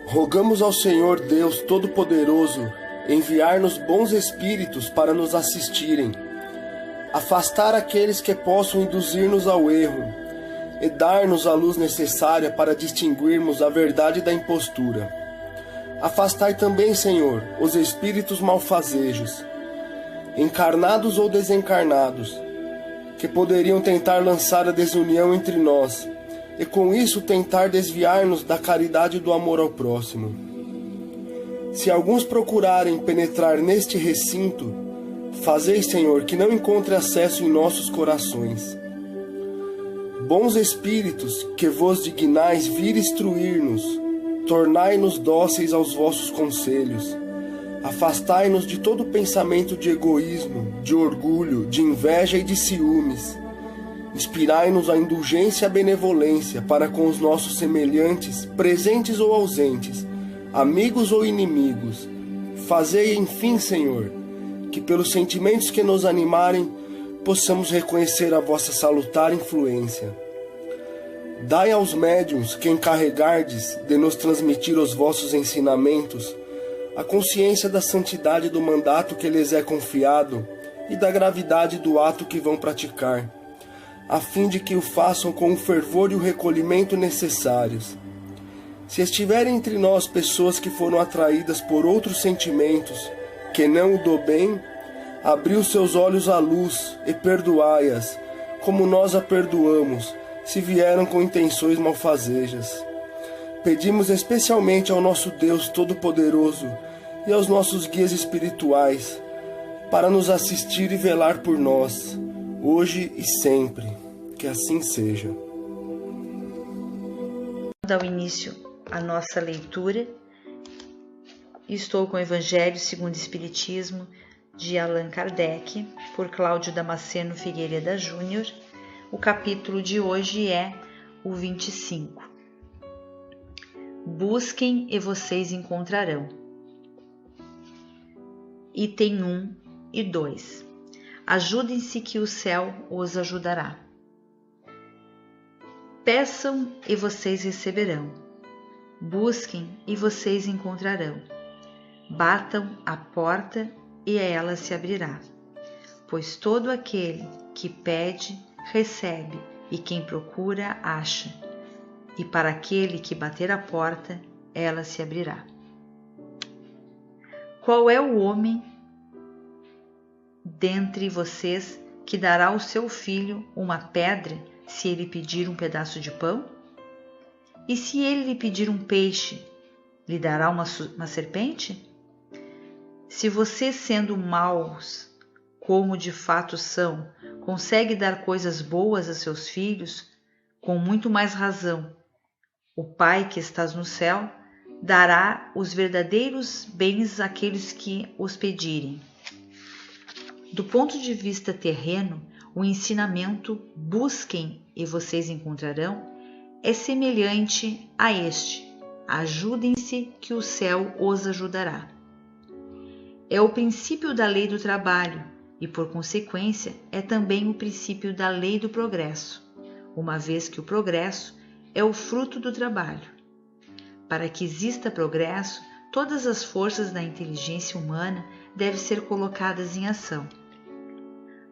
Rogamos ao Senhor Deus Todo-Poderoso enviar-nos bons espíritos para nos assistirem, afastar aqueles que possam induzir-nos ao erro e dar-nos a luz necessária para distinguirmos a verdade da impostura. Afastai também, Senhor, os espíritos malfazejos, encarnados ou desencarnados, que poderiam tentar lançar a desunião entre nós e com isso tentar desviar-nos da caridade e do amor ao próximo. Se alguns procurarem penetrar neste recinto, fazei, Senhor, que não encontre acesso em nossos corações. Bons espíritos, que vos dignais vir instruir-nos, tornai-nos dóceis aos vossos conselhos. Afastai-nos de todo pensamento de egoísmo, de orgulho, de inveja e de ciúmes. Inspirai-nos a indulgência e a benevolência para com os nossos semelhantes, presentes ou ausentes, amigos ou inimigos. Fazei, enfim, Senhor, que pelos sentimentos que nos animarem, possamos reconhecer a vossa salutar influência. Dai aos médiuns que encarregardes de nos transmitir os vossos ensinamentos a consciência da santidade do mandato que lhes é confiado e da gravidade do ato que vão praticar, a fim de que o façam com o fervor e o recolhimento necessários. Se estiverem entre nós pessoas que foram atraídas por outros sentimentos, que não o do bem, abri os seus olhos à luz e perdoai-as, como nós a perdoamos, se vieram com intenções malfazejas. Pedimos especialmente ao nosso Deus Todo-Poderoso e aos nossos guias espirituais, para nos assistir e velar por nós, hoje e sempre. Que assim seja. Ao início a nossa leitura, estou com o Evangelho segundo o Espiritismo de Allan Kardec, por Cláudio Damasceno Figueiredo Júnior. O capítulo de hoje é o 25. Busquem e vocês encontrarão. Item 1 e 2. Ajudem-se que o céu os ajudará. Peçam e vocês receberão. Busquem e vocês encontrarão. Batam a porta e ela se abrirá. Pois todo aquele que pede, recebe, e quem procura, acha. E para aquele que bater a porta, ela se abrirá. Qual é o homem dentre vocês que dará ao seu filho uma pedra se ele pedir um pedaço de pão? E se ele lhe pedir um peixe, lhe dará uma serpente? Se vocês, sendo maus, como de fato são, consegue dar coisas boas a seus filhos, com muito mais razão, o Pai que estás no céu dará os verdadeiros bens àqueles que os pedirem. Do ponto de vista terreno, o ensinamento busquem e vocês encontrarão é semelhante a este: ajudem-se que o céu os ajudará. É o princípio da lei do trabalho e, por consequência, é também o princípio da lei do progresso, uma vez que o progresso é o fruto do trabalho. Para que exista progresso, todas as forças da inteligência humana devem ser colocadas em ação.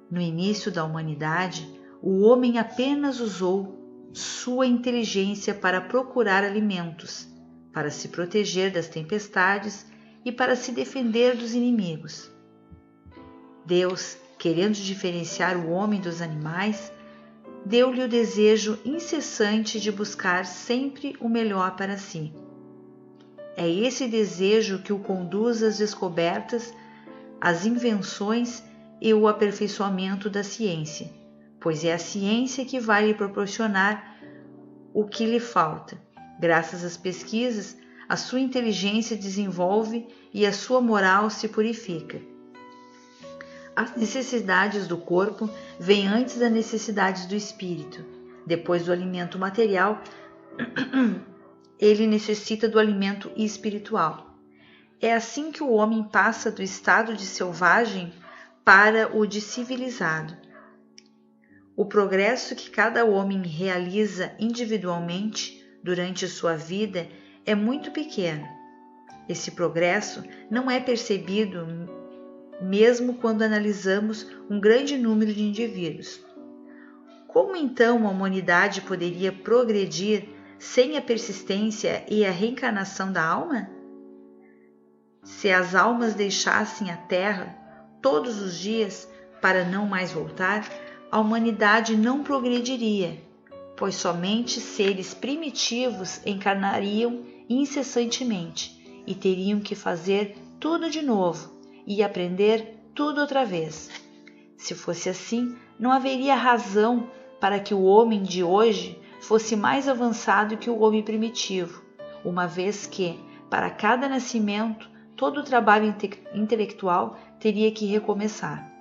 No início da humanidade, o homem apenas usou sua inteligência para procurar alimentos, para se proteger das tempestades e para se defender dos inimigos. Deus, querendo diferenciar o homem dos animais, deu-lhe o desejo incessante de buscar sempre o melhor para si. É esse desejo que o conduz às descobertas, às invenções e o aperfeiçoamento da ciência, pois é a ciência que vai lhe proporcionar o que lhe falta. Graças às pesquisas, a sua inteligência desenvolve e a sua moral se purifica. As necessidades do corpo vêm antes das necessidades do espírito. Depois do alimento material, ele necessita do alimento espiritual. É assim que o homem passa do estado de selvagem para o de civilizado. O progresso que cada homem realiza individualmente durante sua vida é muito pequeno. Esse progresso não é percebido mesmo quando analisamos um grande número de indivíduos. Como então a humanidade poderia progredir sem a persistência e a reencarnação da alma? Se as almas deixassem a Terra todos os dias para não mais voltar, a humanidade não progrediria, pois somente seres primitivos encarnariam incessantemente e teriam que fazer tudo de novo e aprender tudo outra vez. Se fosse assim, não haveria razão para que o homem de hoje fosse mais avançado que o homem primitivo, uma vez que, para cada nascimento, todo o trabalho intelectual teria que recomeçar.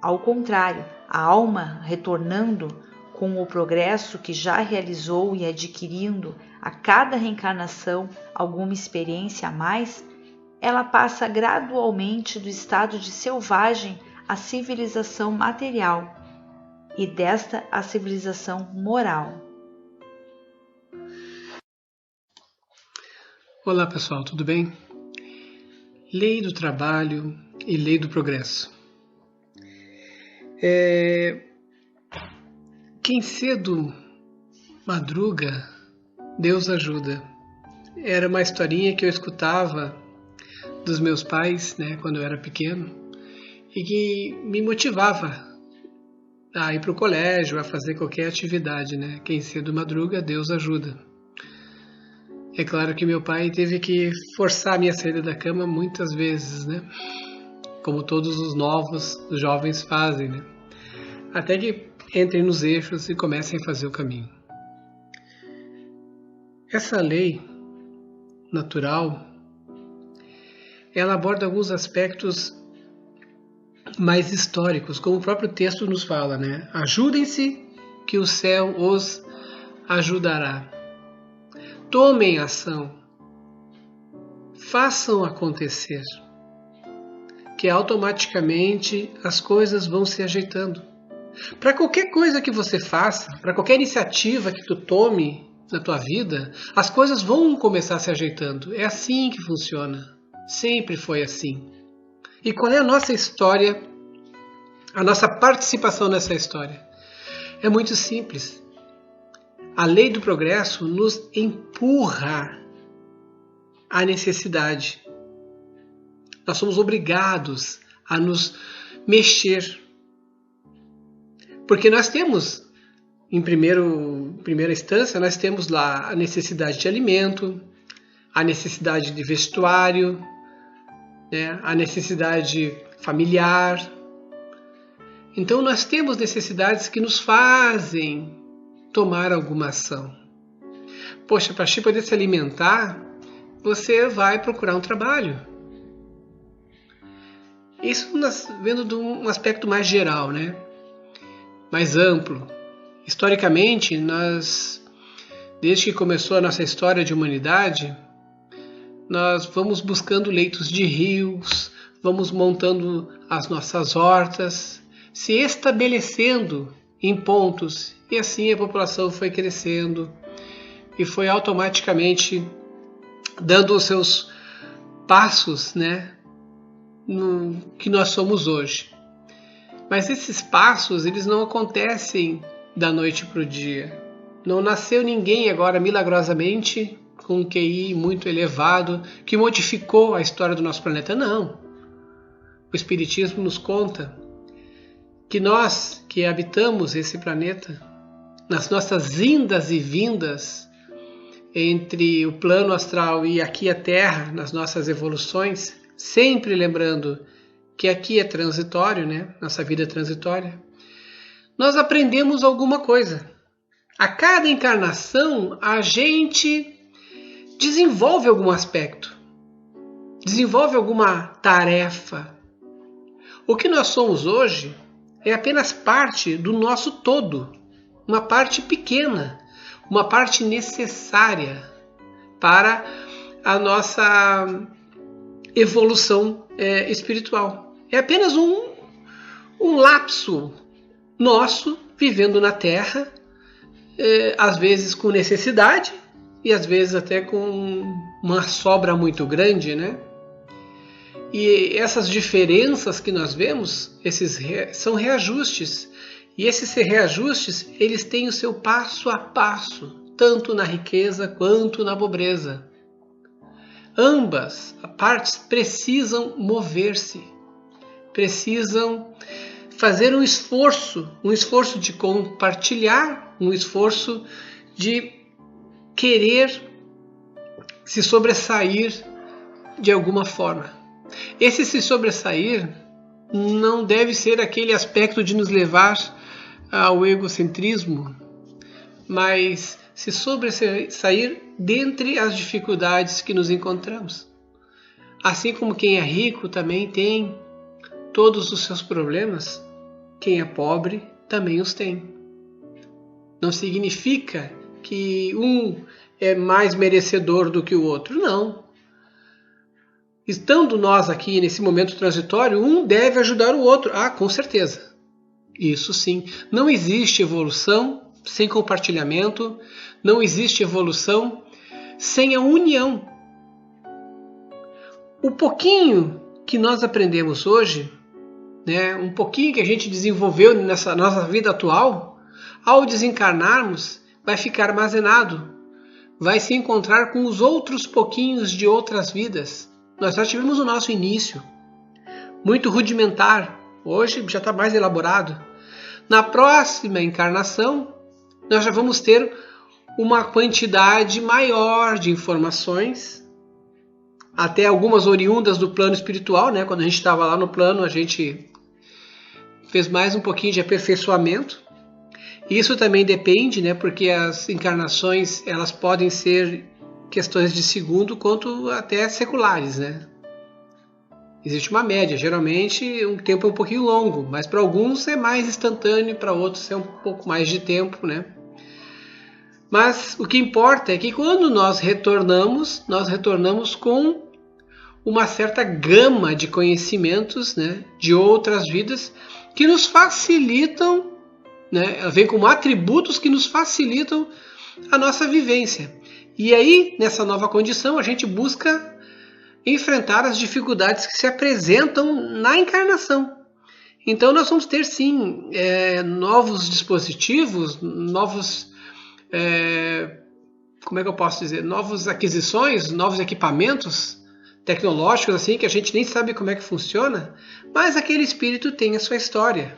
Ao contrário, a alma, retornando com o progresso que já realizou e adquirindo a cada reencarnação alguma experiência a mais, ela passa gradualmente do estado de selvagem à civilização material e desta à civilização moral. Olá pessoal, tudo bem? Lei do trabalho e lei do progresso. Quem cedo madruga, Deus ajuda. Era uma historinha que eu escutava dos meus pais, quando eu era pequeno, e que me motivava a ir para o colégio, a fazer qualquer atividade, Quem cedo madruga, Deus ajuda. É claro que meu pai teve que forçar a minha saída da cama muitas vezes, Como todos os novos jovens fazem, Até que entrem nos eixos e comecem a fazer o caminho. Essa lei natural, ela aborda alguns aspectos mais históricos, como o próprio texto nos fala, Ajudem-se que o céu os ajudará. Tomem ação. Façam acontecer. Que automaticamente as coisas vão se ajeitando. Para qualquer coisa que você faça, para qualquer iniciativa que tu tome na tua vida, as coisas vão começar se ajeitando. É assim que funciona. Sempre foi assim. E qual é a nossa história, a nossa participação nessa história? É muito simples. A lei do progresso nos empurra à necessidade. Nós somos obrigados a nos mexer. Porque nós temos, em primeira instância, nós temos lá a necessidade de alimento, a necessidade de vestuário, a necessidade familiar. Então nós temos necessidades que nos fazem tomar alguma ação. Poxa, para te poder se alimentar, você vai procurar um trabalho. Isso nós vendo de um aspecto mais geral, mais amplo. Historicamente, desde que começou a nossa história de humanidade, nós vamos buscando leitos de rios, vamos montando as nossas hortas, se estabelecendo em pontos, e assim a população foi crescendo e foi automaticamente dando os seus passos, no que nós somos hoje. Mas esses passos, eles não acontecem da noite para o dia. Não nasceu ninguém agora milagrosamente com um QI muito elevado que modificou a história do nosso planeta. Não. O Espiritismo nos conta que nós que habitamos esse planeta, nas nossas indas e vindas entre o plano astral e aqui a Terra, nas nossas evoluções, sempre lembrando que aqui é transitório, Nossa vida é transitória. Nós aprendemos alguma coisa. A cada encarnação, a gente desenvolve algum aspecto, desenvolve alguma tarefa. O que nós somos hoje é apenas parte do nosso todo, uma parte pequena, uma parte necessária para a nossa evolução espiritual. É apenas um lapso nosso vivendo na Terra, às vezes com necessidade, e às vezes até com uma sobra muito grande, né? E essas diferenças que nós vemos, são reajustes. E esses reajustes, eles têm o seu passo a passo, tanto na riqueza quanto na pobreza. Ambas partes precisam mover-se, precisam fazer um esforço de compartilhar, um esforço de querer se sobressair de alguma forma. Esse se sobressair não deve ser aquele aspecto de nos levar ao egocentrismo, mas se sobressair dentre as dificuldades que nos encontramos. Assim como quem é rico também tem todos os seus problemas, quem é pobre também os tem. Não significa que um é mais merecedor do que o outro, não. Estando nós aqui nesse momento transitório, um deve ajudar o outro. Ah, com certeza. Isso sim. Não existe evolução sem compartilhamento, não existe evolução sem a união. O pouquinho que nós aprendemos hoje, né, um pouquinho que a gente desenvolveu nessa nossa vida atual, ao desencarnarmos, vai ficar armazenado, vai se encontrar com os outros pouquinhos de outras vidas. Nós já tivemos o nosso início, muito rudimentar, hoje já está mais elaborado. Na próxima encarnação, nós já vamos ter uma quantidade maior de informações, até algumas oriundas do plano espiritual, né? Quando a gente estava lá no plano, a gente fez mais um pouquinho de aperfeiçoamento. Isso também depende, né? Porque as encarnações elas podem ser questões de segundo quanto até seculares, né? Existe uma média, geralmente um tempo é um pouquinho longo, mas para alguns é mais instantâneo, para outros é um pouco mais de tempo, né? Mas o que importa é que quando nós retornamos com uma certa gama de conhecimentos, né, de outras vidas que nos facilitam, né, vem como atributos que nos facilitam a nossa vivência. E aí, nessa nova condição, a gente busca enfrentar as dificuldades que se apresentam na encarnação. Então, nós vamos ter, sim, novos dispositivos, novos, novas aquisições, novos equipamentos tecnológicos, assim, que a gente nem sabe como é que funciona, mas aquele espírito tem a sua história,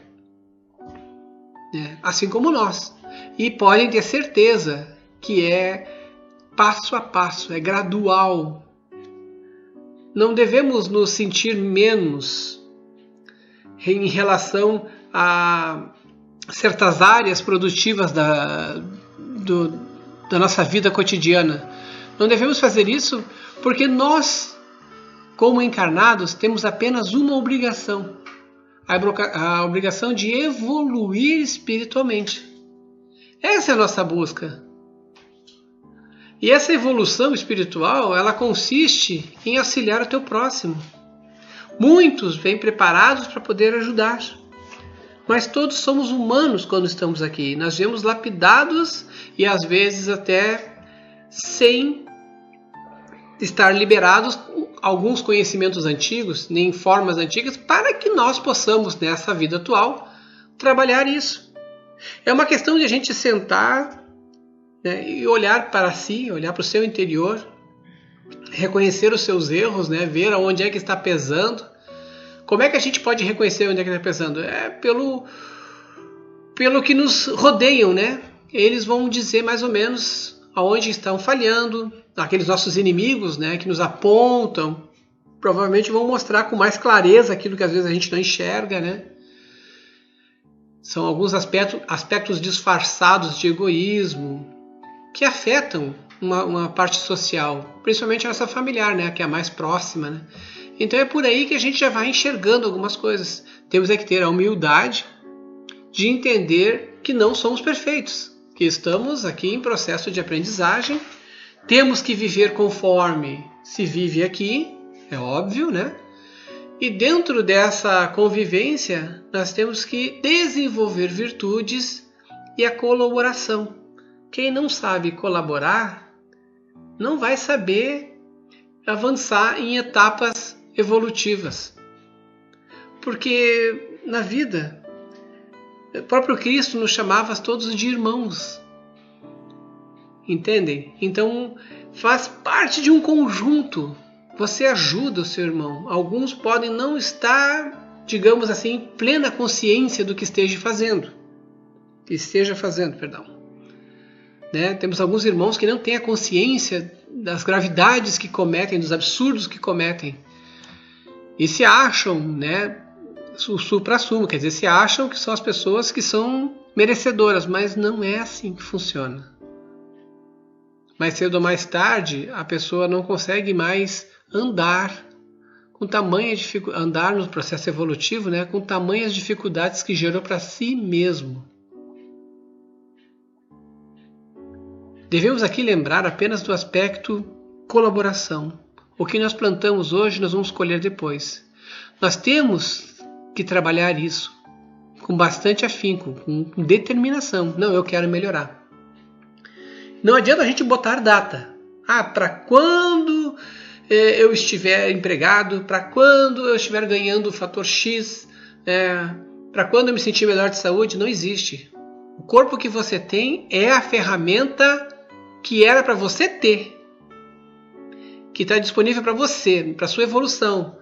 né? Assim como nós. E podem ter certeza que é passo a passo, é gradual. Não devemos nos sentir menos em relação a certas áreas produtivas da nossa vida cotidiana. Não devemos fazer isso porque nós, como encarnados, temos apenas uma obrigação. A obrigação de evoluir espiritualmente. Essa é a nossa busca. E essa evolução espiritual, ela consiste em auxiliar o teu próximo. Muitos vêm preparados para poder ajudar. Mas todos somos humanos quando estamos aqui. Nós viemos lapidados e às vezes até sem estar liberados alguns conhecimentos antigos, nem formas antigas, para que nós possamos, nessa vida atual, trabalhar isso. É uma questão de a gente sentar, né, e olhar para si, olhar para o seu interior, reconhecer os seus erros, né, ver onde é que está pesando. Como é que a gente pode reconhecer onde é que está pesando? É pelo que nos rodeiam, né? Eles vão dizer mais ou menos aonde estão falhando. Aqueles nossos inimigos, né, que nos apontam, provavelmente vão mostrar com mais clareza aquilo que às vezes a gente não enxerga, né? São alguns aspectos disfarçados de egoísmo que afetam uma parte social, principalmente essa familiar, né, que é a mais próxima, né? Então é por aí que a gente já vai enxergando algumas coisas. Temos é que ter a humildade de entender que não somos perfeitos, que estamos aqui em processo de aprendizagem. Temos que viver conforme se vive aqui, é óbvio, né? E dentro dessa convivência, nós temos que desenvolver virtudes e a colaboração. Quem não sabe colaborar não vai saber avançar em etapas evolutivas. Porque na vida, o próprio Cristo nos chamava todos de irmãos. Entendem? Então, faz parte de um conjunto. Você ajuda o seu irmão. Alguns podem não estar, digamos assim, em plena consciência do que esteja fazendo. Né? Temos alguns irmãos que não têm a consciência das gravidades que cometem, dos absurdos que cometem. E se acham, né, o supra-sumo, quer dizer, se acham que são as pessoas que são merecedoras, mas não é assim que funciona. Mais cedo ou mais tarde, a pessoa não consegue mais andar com tamanha dificuldade, andar no processo evolutivo, né, com tamanhas dificuldades que gerou para si mesmo. Devemos aqui lembrar apenas do aspecto colaboração. O que nós plantamos hoje, nós vamos colher depois. Nós temos que trabalhar isso com bastante afinco, com determinação. Não, eu quero melhorar. Não adianta a gente botar data. Para quando eu estiver empregado, para quando eu estiver ganhando o fator X, para quando eu me sentir melhor de saúde, não existe. O corpo que você tem é a ferramenta que era para você ter, que está disponível para você, para sua evolução,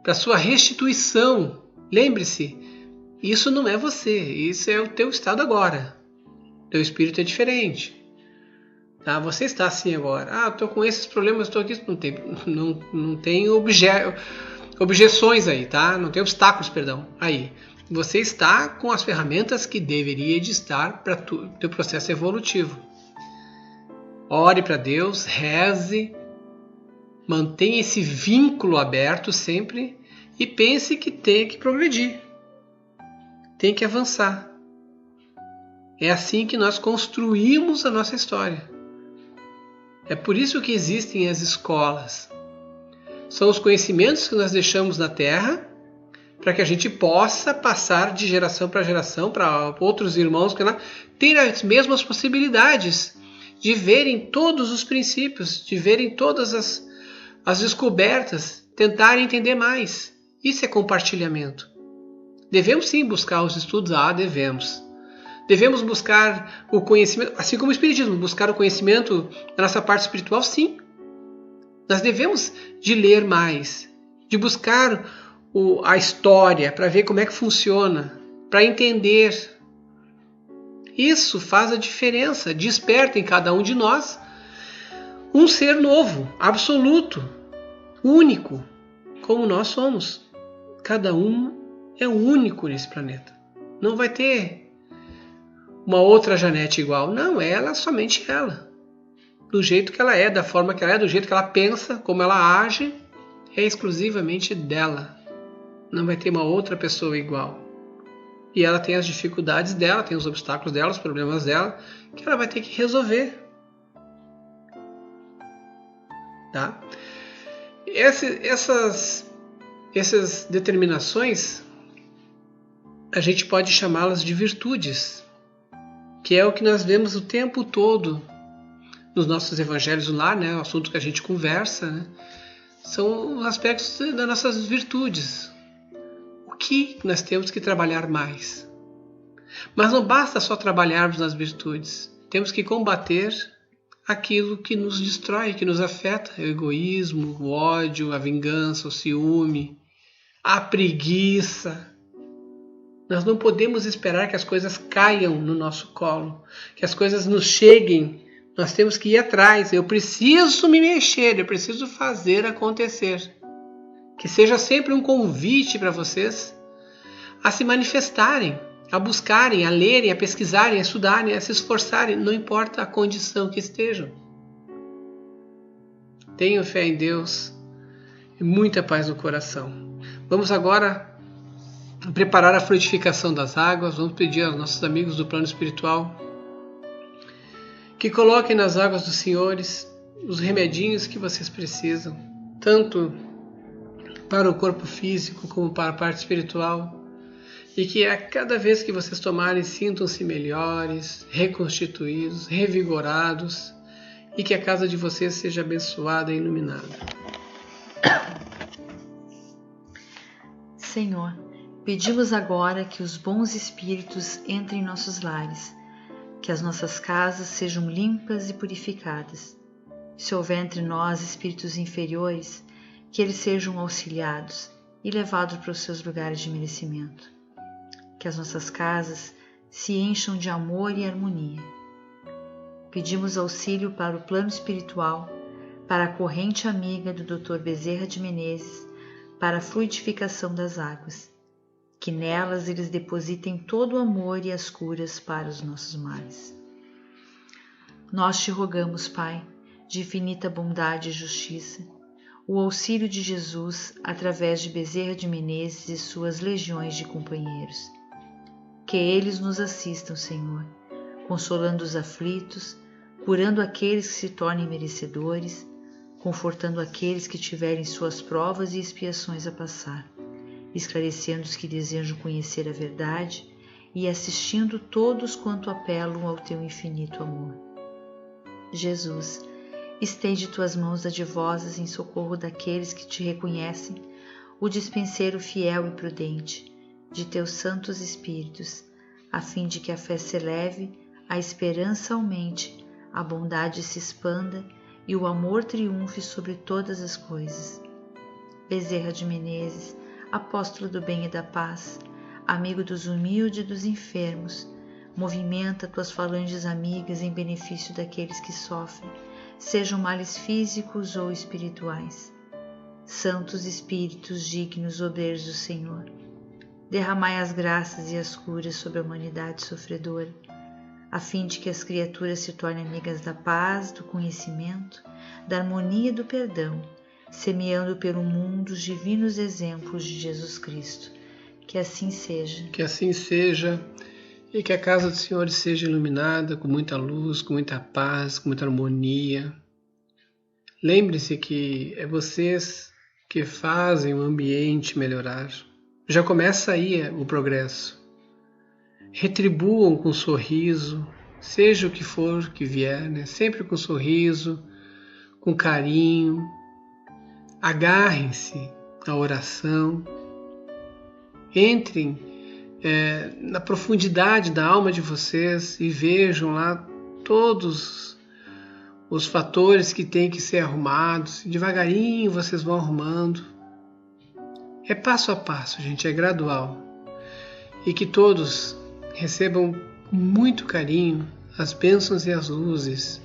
para sua restituição. Lembre-se, isso não é você, isso é o teu estado agora. Teu espírito é diferente. Tá? Você está assim agora. Eu estou com esses problemas, estou aqui. Não tem objeções aí, tá? Não tem obstáculos, perdão, aí. Você está com as ferramentas que deveria de estar para o teu processo evolutivo. Ore para Deus, reze, mantenha esse vínculo aberto sempre e pense que tem que progredir, tem que avançar. É assim que nós construímos a nossa história. É por isso que existem as escolas. São os conhecimentos que nós deixamos na Terra para que a gente possa passar de geração para geração para outros irmãos que lá ter as mesmas possibilidades de verem todos os princípios, de verem todas as descobertas, tentarem entender mais. Isso é compartilhamento. Devemos sim buscar os estudos? Devemos. Devemos buscar o conhecimento, assim como o Espiritismo, buscar o conhecimento da nossa parte espiritual? Sim. Nós devemos de ler mais, de buscar a história para ver como é que funciona, para entender. Isso faz a diferença, desperta em cada um de nós um ser novo, absoluto, único, como nós somos. Cada um é único nesse planeta. Não vai ter uma outra Janete igual. Não, ela, somente ela. Do jeito que ela é, da forma que ela é, do jeito que ela pensa, como ela age, é exclusivamente dela. Não vai ter uma outra pessoa igual. E ela tem as dificuldades dela, tem os obstáculos dela, os problemas dela, que ela vai ter que resolver. Tá? Essas determinações, a gente pode chamá-las de virtudes, que é o que nós vemos o tempo todo nos nossos evangelhos lá, né? O assunto que a gente conversa, né? São os aspectos das nossas virtudes. O que nós temos que trabalhar mais? Mas não basta só trabalharmos nas virtudes. Temos que combater aquilo que nos destrói, que nos afeta. O egoísmo, o ódio, a vingança, o ciúme, a preguiça. Nós não podemos esperar que as coisas caiam no nosso colo, que as coisas nos cheguem. Nós temos que ir atrás. Eu preciso me mexer, eu preciso fazer acontecer. Que seja sempre um convite para vocês a se manifestarem, a buscarem, a lerem, a pesquisarem, a estudarem, a se esforçarem, não importa a condição que estejam. Tenham fé em Deus e muita paz no coração. Vamos agora preparar a frutificação das águas. Vamos pedir aos nossos amigos do plano espiritual que coloquem nas águas dos senhores os remedinhos que vocês precisam, tanto para o corpo físico como para a parte espiritual, e que a cada vez que vocês tomarem, sintam-se melhores, reconstituídos, revigorados e que a casa de vocês seja abençoada e iluminada. Senhor, pedimos agora que os bons espíritos entrem em nossos lares, que as nossas casas sejam limpas e purificadas. Se houver entre nós espíritos inferiores, que eles sejam auxiliados e levados para os seus lugares de merecimento. Que as nossas casas se encham de amor e harmonia. Pedimos auxílio para o plano espiritual, para a corrente amiga do Dr. Bezerra de Menezes, para a fluidificação das águas. Que nelas eles depositem todo o amor e as curas para os nossos males. Nós te rogamos, Pai, de infinita bondade e justiça, o auxílio de Jesus através de Bezerra de Menezes e suas legiões de companheiros. Que eles nos assistam, Senhor, consolando os aflitos, curando aqueles que se tornem merecedores, confortando aqueles que tiverem suas provas e expiações a passar, esclarecendo os que desejam conhecer a verdade e assistindo todos quanto apelam ao teu infinito amor. Jesus, estende tuas mãos dadivosas em socorro daqueles que te reconhecem, o dispenseiro fiel e prudente de teus santos espíritos, a fim de que a fé se eleve, a esperança aumente, a bondade se expanda e o amor triunfe sobre todas as coisas. Bezerra de Menezes, apóstolo do bem e da paz, amigo dos humildes e dos enfermos, movimenta tuas falanges amigas em benefício daqueles que sofrem, sejam males físicos ou espirituais. Santos Espíritos dignos obreiros do Senhor, derramai as graças e as curas sobre a humanidade sofredora, a fim de que as criaturas se tornem amigas da paz, do conhecimento, da harmonia e do perdão, semeando pelo mundo os divinos exemplos de Jesus Cristo. Que assim seja. Que assim seja, e que a casa do Senhor seja iluminada com muita luz, com muita paz, com muita harmonia. Lembre-se que é vocês que fazem o ambiente melhorar. Já começa aí o progresso. Retribuam com sorriso, seja o que for que vier, né? Sempre com sorriso, com carinho. Agarrem-se à oração. Entrem na profundidade da alma de vocês e vejam lá todos os fatores que têm que ser arrumados. Devagarinho vocês vão arrumando. É passo a passo, gente, é gradual. E que todos recebam com muito carinho as bênçãos e as luzes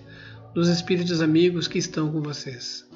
dos espíritos amigos que estão com vocês.